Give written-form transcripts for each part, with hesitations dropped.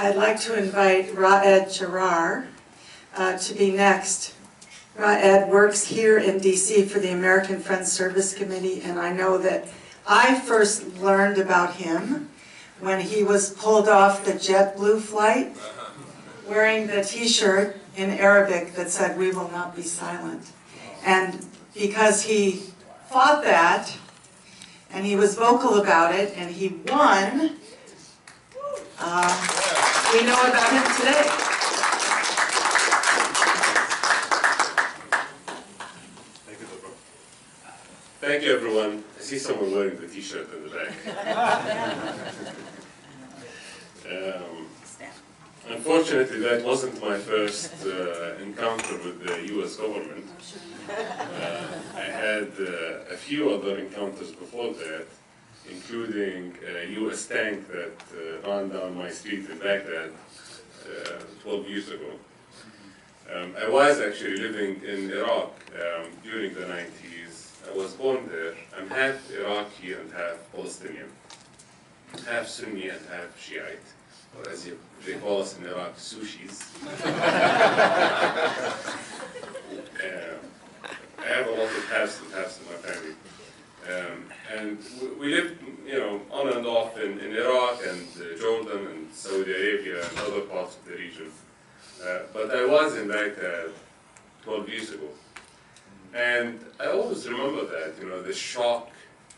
I'd like to invite Raed Jarar to be next. Raed works here in DC for the American Friends Service Committee, and I know that I first learned about him when he was pulled off the JetBlue flight wearing the t-shirt in Arabic that said, "We will not be silent." And because he fought that, and he was vocal about it, and he won, we know about him today. Thank you, Deborah. Thank you, everyone. I see someone wearing the t-shirt in the back. Unfortunately, that wasn't my first encounter with the U.S. government. I had a few other encounters before that, including a U.S. tank that ran down my street in Baghdad 12 years ago. I was actually living in Iraq during the 90s. I was born there. I'm half Iraqi and half Palestinian, half Sunni and half Shiite, or as they call us in Iraq, sushis. I have a lot of halves and halves in my family. And we lived, on and off in Iraq and Jordan and Saudi Arabia and other parts of the region. But I was in Baghdad 12 years ago. And I always remember that, the shock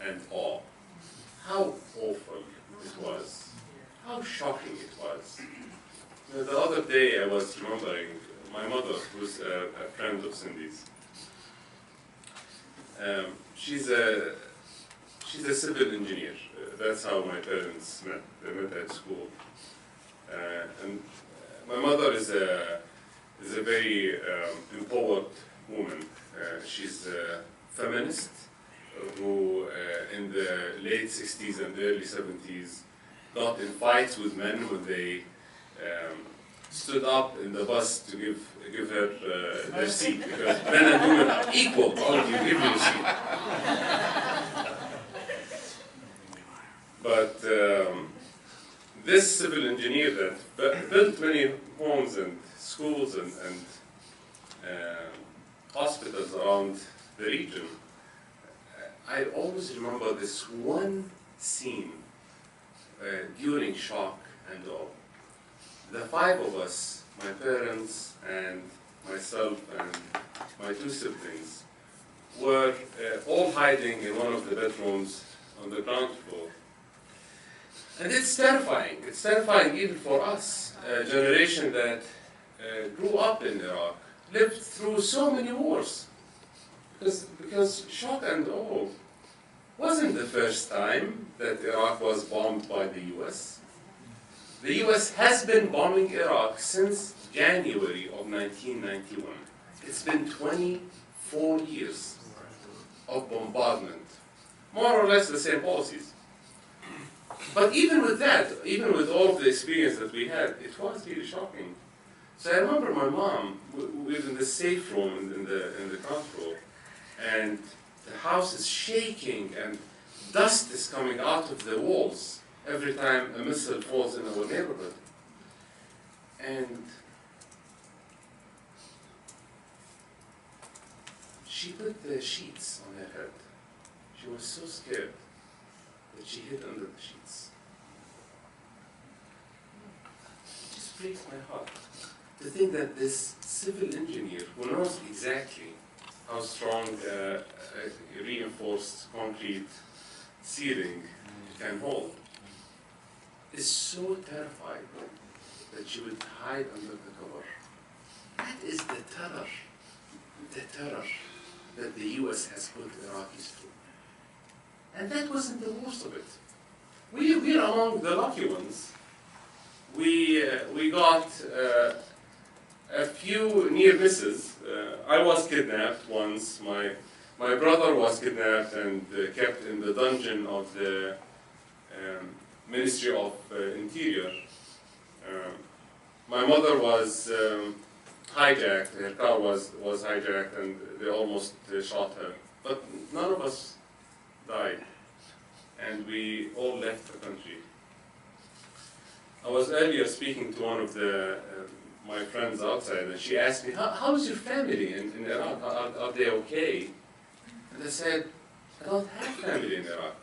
and awe. How awful it was. How shocking it was. The other day I was remembering my mother, who's a friend of Cindy's. She's a civil engineer. That's how my parents met. They met at school. And my mother is a very empowered woman. She's a feminist who, in the late 60s and early 70s, got in fights with men when they stood up in the bus to give her their seat, because men and women are equal. All of you give me a seat. But this civil engineer that built many homes and schools and hospitals around the region, I always remember this one scene during shock and awe. The five of us, my parents and myself and my two siblings, were all hiding in one of the bedrooms on the ground floor. And it's terrifying. It's terrifying even for us, a generation that grew up in Iraq, lived through so many wars. Because shock and awe wasn't the first time that Iraq was bombed by the US. The US has been bombing Iraq since January of 1991. It's been 24 years of bombardment, more or less the same policies. But even with that, even with all of the experience that we had, it was really shocking. So I remember my mom, we lived in the safe room in the ground floor, and the house is shaking and dust is coming out of the walls every time a missile falls in our neighborhood. And she put the sheets on her head. She was so scared that she hid under the sheets. It just breaks my heart to think that this civil engineer, who knows exactly how strong reinforced concrete ceiling can hold, is so terrified that she would hide under the cover. That is the terror that the US has put Iraqis through. And that wasn't the worst of it. We're among the lucky ones. We got a few near misses. I was kidnapped once. My brother was kidnapped and kept in the dungeon of the Ministry of Interior. My mother was hijacked. Her car was hijacked, and they almost shot her. But none of us died, and we all left the country. I was earlier speaking to one of my friends outside, and she asked me, how's your family in Iraq? Are they okay? And I said, I don't have family in Iraq.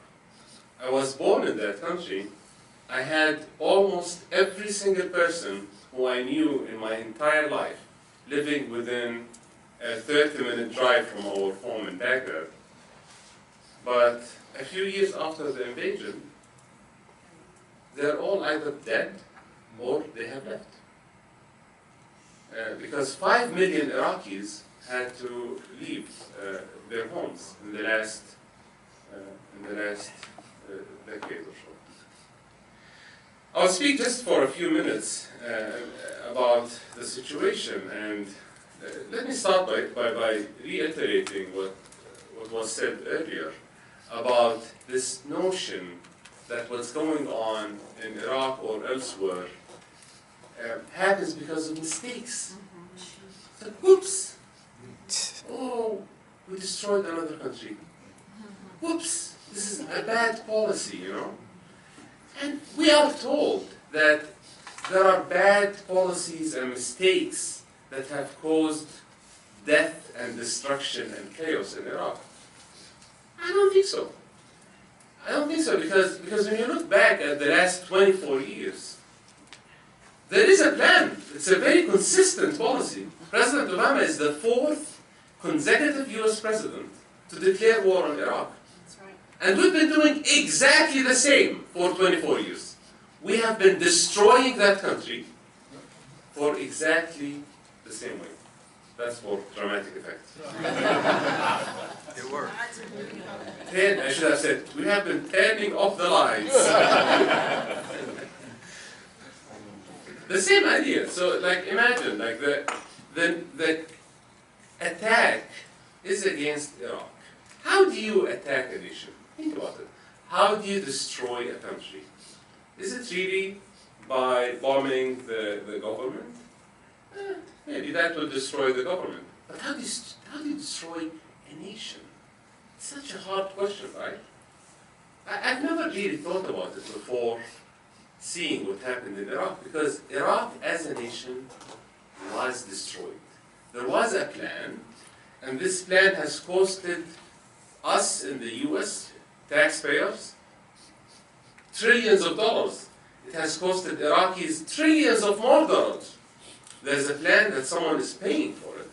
I was born in that country. I had almost every single person who I knew in my entire life living within a 30-minute drive from our home in Baghdad. But a few years after the invasion, they're all either dead or they have left. Because 5 million Iraqis had to leave their homes in the last decade or so. I'll speak just for a few minutes about the situation, and let me start by reiterating what was said earlier about this notion that what's going on in Iraq or elsewhere happens because of mistakes. It's like, whoops! Oh, we destroyed another country. Whoops! This is a bad policy, you know? And we are told that there are bad policies and mistakes that have caused death and destruction and chaos in Iraq. I don't think so. I don't think so, because when you look back at the last 24 years, there is a plan. It's a very consistent policy. President Obama is the 4th consecutive US president to declare war on Iraq. That's right. And we've been doing exactly the same for 24 years. We have been destroying that country for exactly the same way. That's for dramatic effect. It worked. I should have said, we have been turning off the lights. The same idea. So, like, imagine, like, the attack is against Iraq. How do you attack a nation? Think about it. How do you destroy a country? Is it really by bombing the government? Maybe that will destroy the government. But how do you destroy a nation? It's such a hard question, right? I've never really thought about it before seeing what happened in Iraq, because Iraq as a nation was destroyed. There was a plan, and this plan has costed us in the US, taxpayers, trillions of dollars. It has costed Iraqis trillions of more dollars. There's a plan that someone is paying for it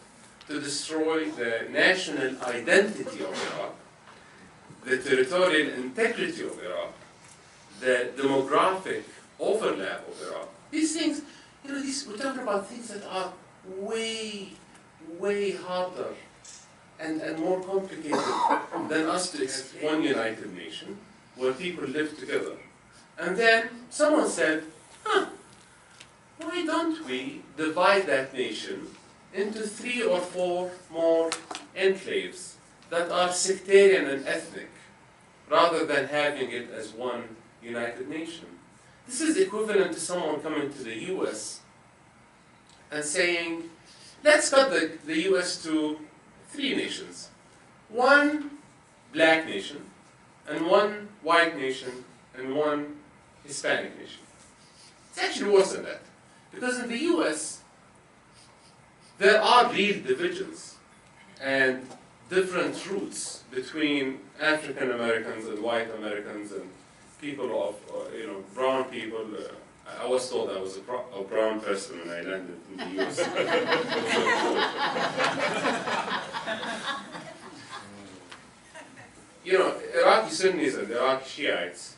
to destroy the national identity of Iraq, the territorial integrity of Iraq, the demographic overlap of Iraq. These things, you know, we're talking about things that are way, way harder and more complicated than us to expect one united nation where people live together. And then someone said, why don't we divide that nation into 3 or 4 more enclaves that are sectarian and ethnic, rather than having it as one united nation? This is equivalent to someone coming to the US and saying, let's cut the US to 3 nations. 1 black nation, and 1 white nation, and 1 Hispanic nation. It's actually worse than that. Because in the US, there are real divisions and different roots between African Americans and white Americans and people of, brown people. I was told I was a brown person when I landed in the US. Iraqi Sunnis and Iraqi Shiites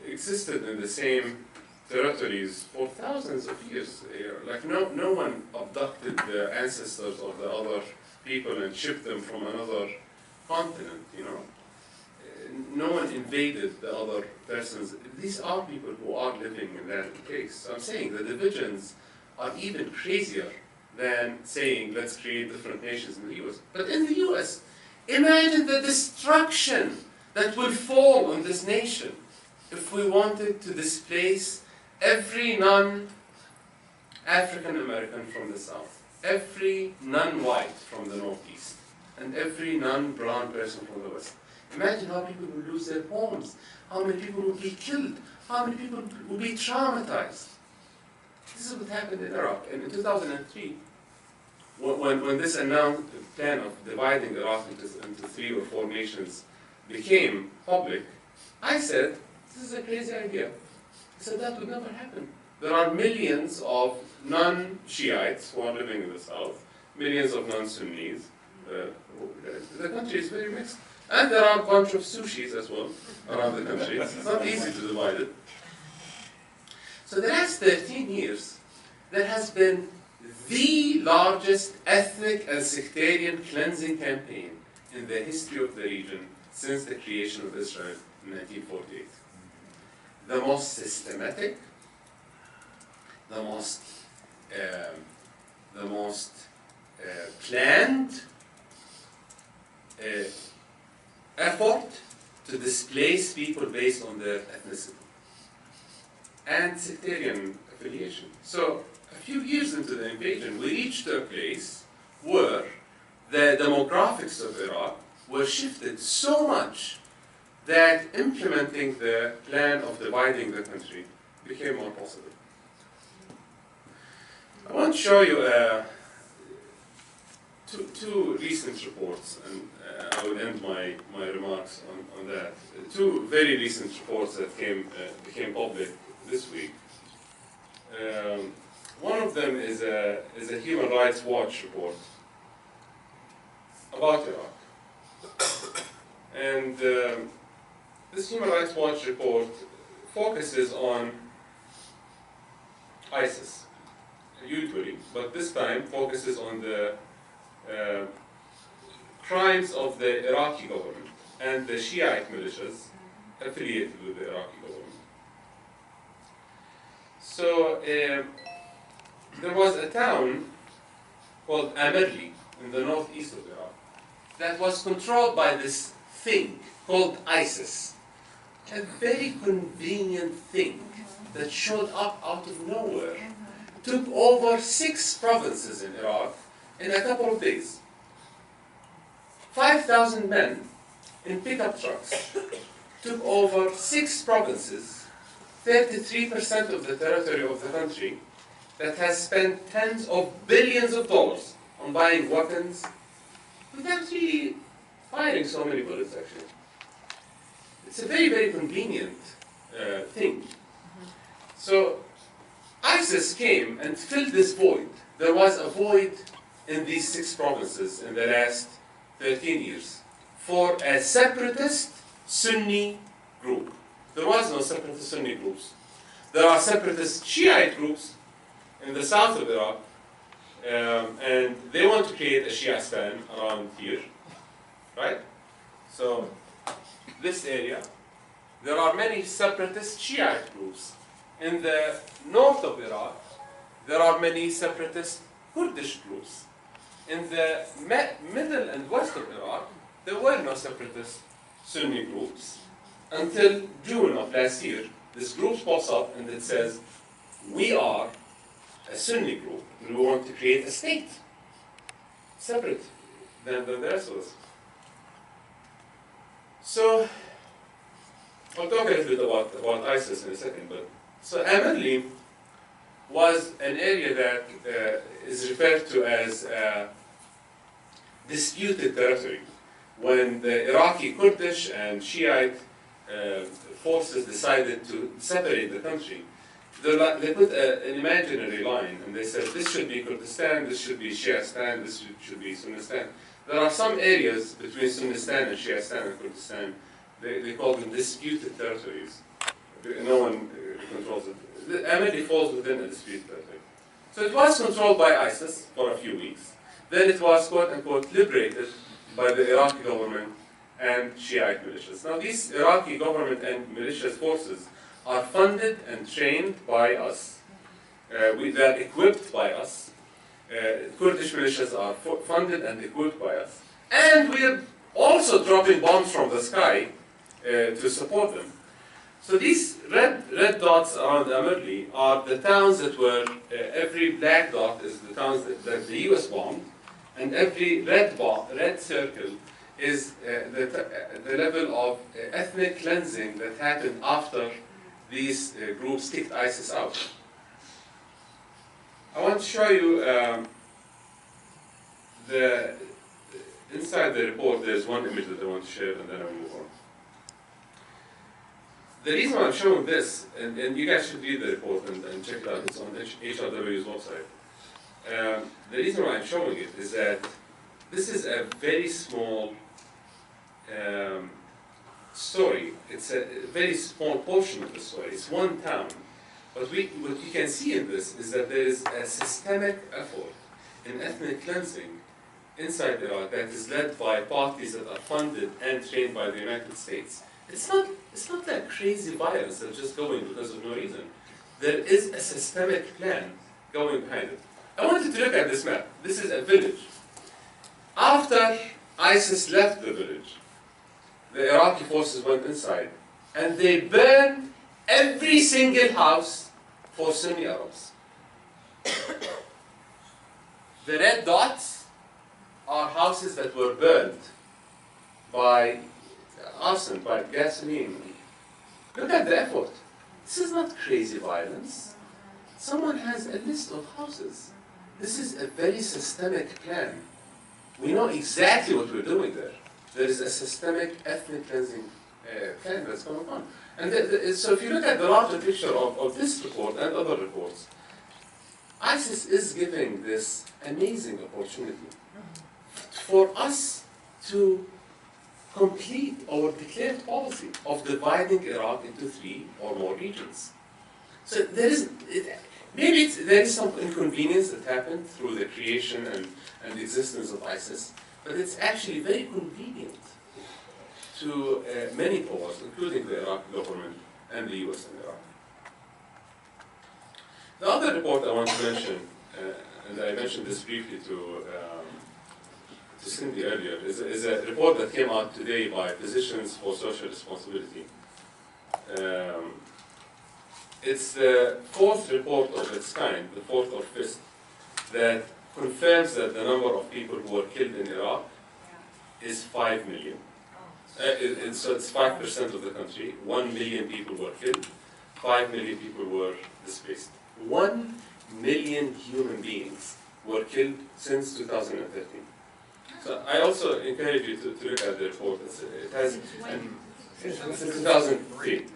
existed in the same territories for thousands of years. Like no one abducted the ancestors of the other people and shipped them from another continent, No one invaded the other persons. These are people who are living in that place. So I'm saying the divisions are even crazier than saying let's create different nations in the US. But in the US, imagine the destruction that will fall on this nation if we wanted to displace every non-African American from the South, every non-white from the Northeast, and every non-brown person from the West. Imagine how people would lose their homes, how many people would be killed, how many people would be traumatized. This is what happened in Iraq. And in 2003, when this announced plan of dividing Iraq into 3 or 4 nations became public, I said, this is a crazy idea. I said, that would never happen. There are millions of non-Shiites who are living in the south, millions of non-Sunnis. The country is very mixed. And there are a bunch of sushis as well around the country. It's not easy to divide it. So the last 13 years, there has been the largest ethnic and sectarian cleansing campaign in the history of the region since the creation of Israel in 1948. The most systematic, the most planned effort to displace people based on their ethnicity and sectarian affiliation. So a few years into the invasion, we reached a place where the demographics of Iraq were shifted so much that implementing the plan of dividing the country became more possible. I want to show you two recent reports, and I will end my remarks on that. Two very recent reports that became public this week. One of them is a Human Rights Watch report about Iraq. And this Human Rights Watch report focuses on ISIS, usually, but this time focuses on the crimes of the Iraqi government and the Shiite militias affiliated with the Iraqi government. So there was a town called Amirli in the northeast of Iraq that was controlled by this thing called ISIS. A very convenient thing that showed up out of nowhere. Took over 6 provinces in Iraq in a couple of days. 5,000 men in pickup trucks took over 6 provinces, 33% of the territory of the country, that has spent tens of billions of dollars on buying weapons without really firing so many bullets, actually. It's a very, very convenient thing. So ISIS came and filled this void. There was a void in these 6 provinces in the last 13 years for a separatist Sunni group. There was no separatist Sunni groups. There are separatist Shiite groups in the south of Iraq, and they want to create a Shiistan around here, right? So this area, there are many separatist Shiite groups. In the north of Iraq, there are many separatist Kurdish groups. In the middle and west of Iraq, there were no separatist Sunni groups until June of last year. This group pops up and it says, we are a Sunni group and we want to create a state separate than the rest of us. So I'll talk a little bit about ISIS in a second, but so Amirli was an area that is referred to as disputed territory. When the Iraqi Kurdish and Shiite forces decided to separate the country, they put an imaginary line and they said this should be Kurdistan, this should be Shiistan, this should be Sunnistan. There are some areas between Sunnistan and Shiistan and Kurdistan, they call them disputed territories. No one controls it. Amirli falls within a disputed territory. So it was controlled by ISIS for a few weeks. Then it was, quote unquote, liberated by the Iraqi government and Shiite militias. Now these Iraqi government and militias forces are funded and trained by us. They're equipped by us. Kurdish militias are funded and equipped by us. And we're also dropping bombs from the sky to support them. So these red dots around Amirli are the towns that were, every black dot is the towns that the US bombed, and every red circle is the level of ethnic cleansing that happened after these groups kicked ISIS out. I want to show you inside the report. There's one image that I want to share, and then I'll move on. The reason why I'm showing this, and you guys should read the report and check it out, it's on HRW's website. The reason why I'm showing it is that this is a very small story. It's a very small portion of the story. It's one town. But what you can see in this is that there is a systemic effort in ethnic cleansing inside Iraq that is led by parties that are funded and trained by the United States. It's not that crazy violence that's just going because of no reason. There is a systemic plan going behind it. I wanted to look at this map. This is a village. After ISIS left the village, the Iraqi forces went inside and they burned every single house for Sunni Arabs. The red dots are houses that were burned by arson, by gasoline. Look at the effort. This is not crazy violence. Someone has a list of houses. This is a very systemic plan. We know exactly what we're doing there. There is a systemic ethnic cleansing plan that's going on. And so if you look at the larger picture of this report and other reports, ISIS is giving this amazing opportunity for us to complete our declared policy of dividing Iraq into 3 or more regions. So there is, there is some inconvenience that happened through the creation and the existence of ISIS, but it's actually very convenient to many powers, including the Iraqi government and the US and Iraq. The other report I want to mention, and I mentioned this briefly to Cindy earlier, is a report that came out today by Physicians for Social Responsibility. It's the 4th report of its kind, the 4th or 5th, that confirms that the number of people who were killed in Iraq is 5 million. So it's 5% of the country. 1 million people were killed. 5 million people were displaced. 1 million human beings were killed since 2013. So I also encourage you to look at the report. It has since 2003.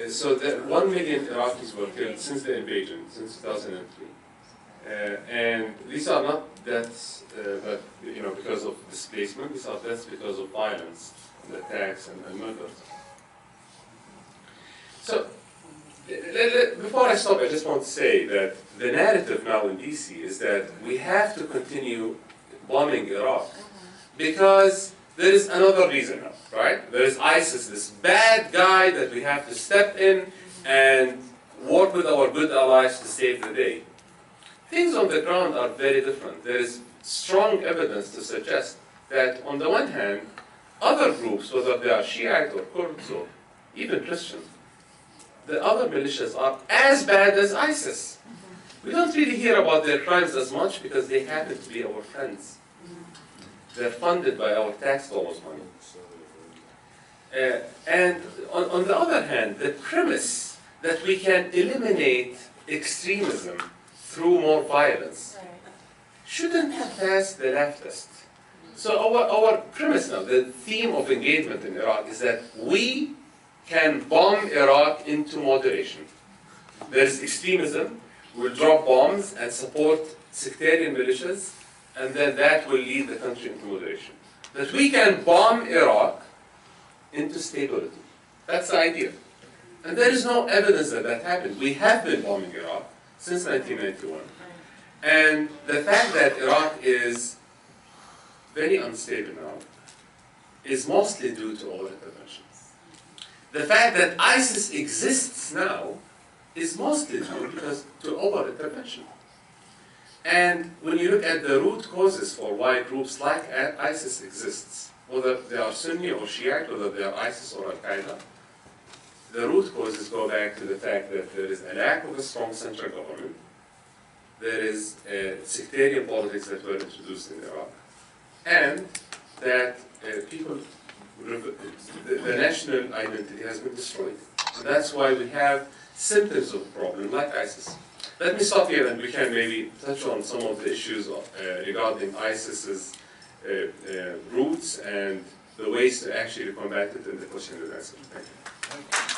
So 1 million Iraqis were killed since the invasion, since 2003. And these are not deaths that, because of displacement. These are deaths because of violence and attacks and murders. So before I stop, I just want to say that the narrative now in DC is that we have to continue bombing Iraq because there is another reason now, right? There is ISIS, this bad guy that we have to step in and work with our good allies to save the day. Things on the ground are very different. There is strong evidence to suggest that, on the one hand, other groups, whether they are Shiite or Kurds or even Christian, the other militias are as bad as ISIS. We don't really hear about their crimes as much because they happen to be our friends. They're funded by our tax dollars money. And on the other hand, the premise that we can eliminate extremism through more violence shouldn't have passed the leftists. So our premise now, the theme of engagement in Iraq is that we can bomb Iraq into moderation. There is extremism, we'll drop bombs and support sectarian militias, and then that will lead the country into moderation. That we can bomb Iraq into stability. That's the idea. And there is no evidence that that happened. We have been bombing Iraq since 1991. And the fact that Iraq is very unstable now is mostly due to our interventions. The fact that ISIS exists now is mostly due to our intervention. And when you look at the root causes for why groups like ISIS exists, whether they are Sunni or Shiite, whether they are ISIS or Al-Qaeda, the root causes go back to the fact that there is a lack of a strong central government, there is sectarian politics that were introduced in Iraq, and that people, the national identity has been destroyed. And that's why we have symptoms of problem like ISIS. Let me stop here and we can maybe touch on some of the issues regarding ISIS's roots and the ways to actually combat it in the question and answer. Thank you.